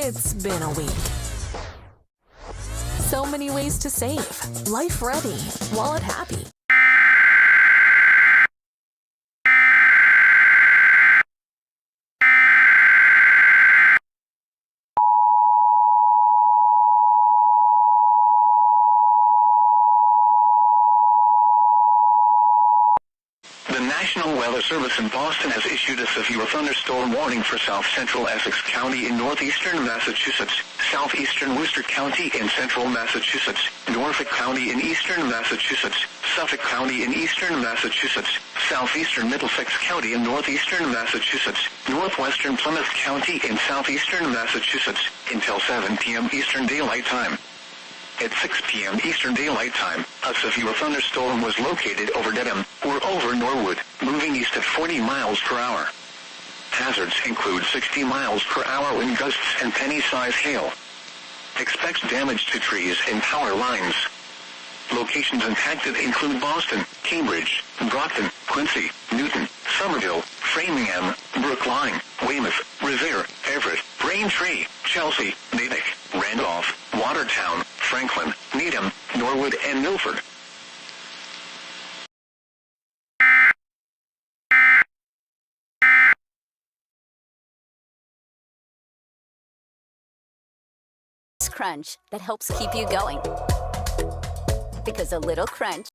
It's been a week. So many ways to save. Life ready, wallet happy. The National Weather Service in Boston has issued a severe thunderstorm warning for south-central Essex County in northeastern Massachusetts, southeastern Worcester County in central Massachusetts, Norfolk County in eastern Massachusetts, Suffolk County in eastern Massachusetts, southeastern Middlesex County in northeastern Massachusetts, northwestern Plymouth County in southeastern Massachusetts, until 7 p.m. Eastern Daylight Time. At 6 p.m. Eastern Daylight Time, a severe thunderstorm was located over Dedham, or over Norwood, moving east at 40 miles per hour. Hazards include 60 miles per hour wind gusts and penny-size hail. Expect damage to trees and power lines. Locations impacted include Boston, Cambridge, Brockton, Quincy, Newton, Somerville, Framingham, Brookline, Weymouth, Revere, Everett, Braintree, Chelsea, Natick, Randolph, Watertown, Franklin, Needham, Norwood, and Milford. Crunch that helps keep you going. Because a little crunch